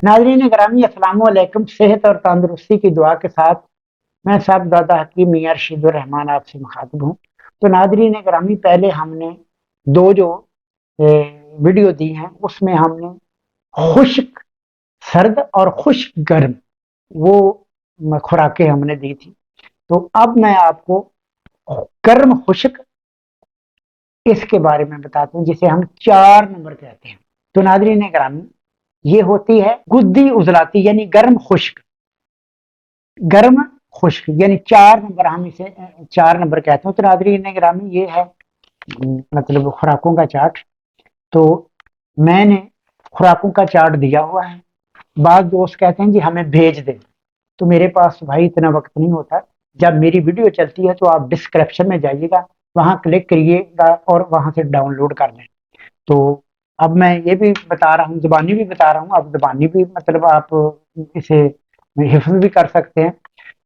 नाज़रीन गिरामी अस्सलाम वालेकुम। सेहत और तंदुरुस्ती की दुआ के साथ मैं साहबजादा हकीम मियां रशीदुर रहमान आपसे मुखातिब हूँ। तो नाज़रीन गिरामी, पहले हमने दो जो वीडियो दी हैं उसमें हमने खुश्क सर्द और खुश्क गर्म वो खुराकें हमने दी थी। तो अब मैं आपको गर्म खुश्क इसके बारे में बताता हूँ, जिसे हम 4 नंबर कहते हैं। तो नाज़रीन गिरामी, ये होती है गुद्दी उजलाती यानी गर्म खुश्क। गर्म खुश्क यानी 4 नंबर, हम इसे 4 नंबर कहते हैं। तो नाज़रीन गिरामी, ये है मतलब खुराकों का चार्ट। तो मैंने खुराकों का चार्ट दिया हुआ है। बाद दोस्त कहते हैं जी हमें भेज दें, तो मेरे पास भाई इतना वक्त नहीं होता। जब मेरी वीडियो चलती है तो आप डिस्क्रिप्शन में जाइएगा, वहां क्लिक करिएगा और वहां से डाउनलोड कर लें। तो अब मैं ये भी बता रहा हूँ, ज़बानी भी बता रहा हूँ। अब ज़बानी भी मतलब आप इसे हिफ्ज़ भी कर सकते हैं।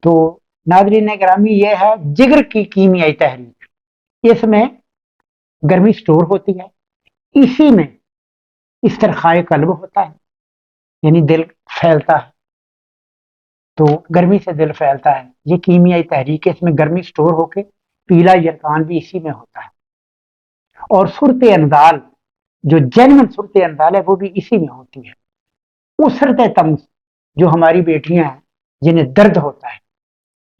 तो नाज़रीन गिरामी, ये है जिगर की कीमियाई तहरीक। इसमें गर्मी स्टोर होती है, इसी में इस्तिरखाए कल्ब होता है, यानी दिल फैलता है। तो गर्मी से दिल फैलता है, ये कीमियाई तहरीक है। इसमें गर्मी स्टोर होके पीला यरकान भी इसी में होता है। और सुरत अंदाल, जो जेन्युइन सुरत अंदाल है, वो भी इसी में होती है। उसरत तम्स, जो हमारी बेटियां हैं जिन्हें दर्द होता है,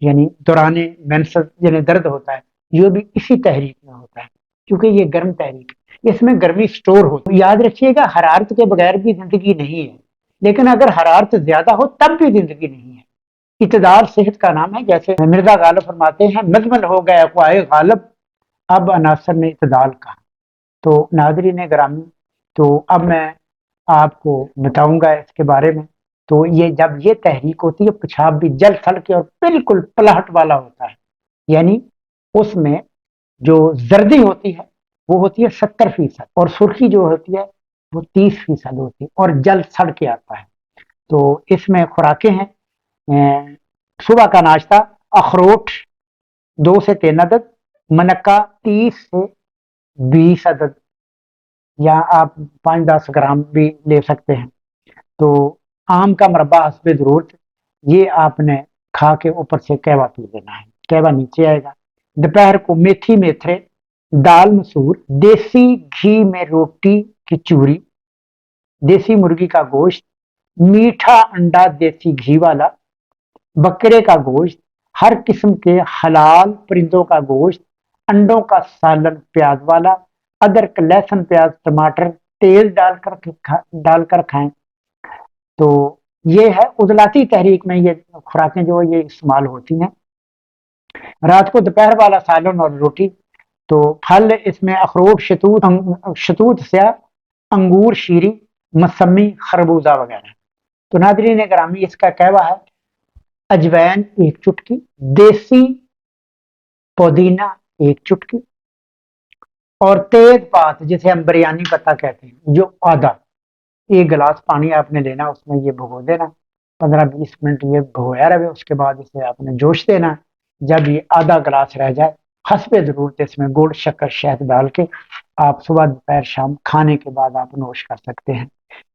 यानी दौराने मेंसेस जिन्हें दर्द होता है, ये भी इसी तहरीक में होता है, क्योंकि ये गर्म तहरीक है। इसमें गर्मी स्टोर हो। तो याद रखिएगा, हरारत के बगैर भी जिंदगी नहीं है, लेकिन अगर हरारत ज्यादा हो तब भी जिंदगी नहीं है। इतदाल सेहत का नाम है। जैसे मिर्जा गालिब फरमाते हैं, मजमल हो गया ख्वाए गालिब, अब अनासर ने इतदाल कहा। तो नाज़रीन गिरामी, तो अब मैं आपको बताऊंगा इसके बारे में। तो ये जब ये तहरीक होती है, पेशाब भी जल थल के और बिल्कुल पलहट वाला होता है, यानी उसमें जो जर्दी होती है वो होती है 70%, और सुर्खी जो होती है वो 30% होती है, और जल सड़ के आता है। तो इसमें खुराकें हैं, सुबह का नाश्ता अखरोट 2 से 3 अदद, मनक्का 30 से 20 अदद, या आप 5-10 ग्राम भी ले सकते हैं। तो आम का मरबा हस्बे जरूरत, ये आपने खा के ऊपर से कहवा पी देना है, कहवा नीचे आएगा। दोपहर को मेथी मेथरे, दाल मसूर, देसी घी में रोटी की चूरी, देसी मुर्गी का गोश्त, मीठा अंडा देसी घी वाला, बकरे का गोश्त, हर किस्म के हलाल परिंदों का गोश्त, अंडों का सालन प्याज वाला, अदरक लहसुन प्याज टमाटर तेल डालकर खाएं। तो ये है उजलाती तहरीक में ये खुराकें जो ये इस्तेमाल होती हैं। रात को दोपहर वाला सालन और रोटी। तो फल इसमें अखरोट, शतूत स्या, अंगूर, शीरी, मौसमी, खरबूजा वगैरह। तो नाज़रीन गिरामी, इसका कहवा है अजवैन 1 चुटकी, देसी पुदीना 1 चुटकी, और तेज पात जिसे हम बिरयानी पत्ता कहते हैं जो आधा। 1 गिलास पानी आपने लेना, उसमें ये भिगो देना, 15-20 मिनट ये भिगोया रहे। उसके बाद इसे आपने जोश देना। जब ये आधा गिलास रह जाए, हस्बे जरूरत इसमें गुड़ शक्कर शहद डाल के आप सुबह दोपहर शाम खाने के बाद आप नोश कर सकते हैं।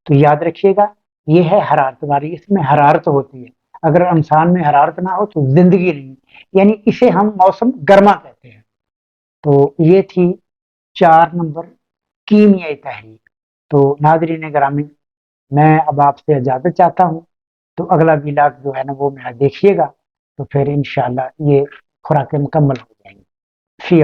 तो याद रखिएगा, ये है हरारत वाली, इसमें हरारत होती है। अगर इंसान में हरारत ना हो तो जिंदगी नहीं, यानी इसे हम मौसम गर्मा कहते हैं। तो ये थी 4 नंबर कीमियाई तहरीक। तो नाज़रीन गिरामी, मैं अब आपसे इजाजत चाहता हूँ। तो अगला व्लॉग जो है ना वो मेरा देखिएगा, तो फिर इंशाल्लाह ये खुराकें मुकम्मल हो जाएंगी। फी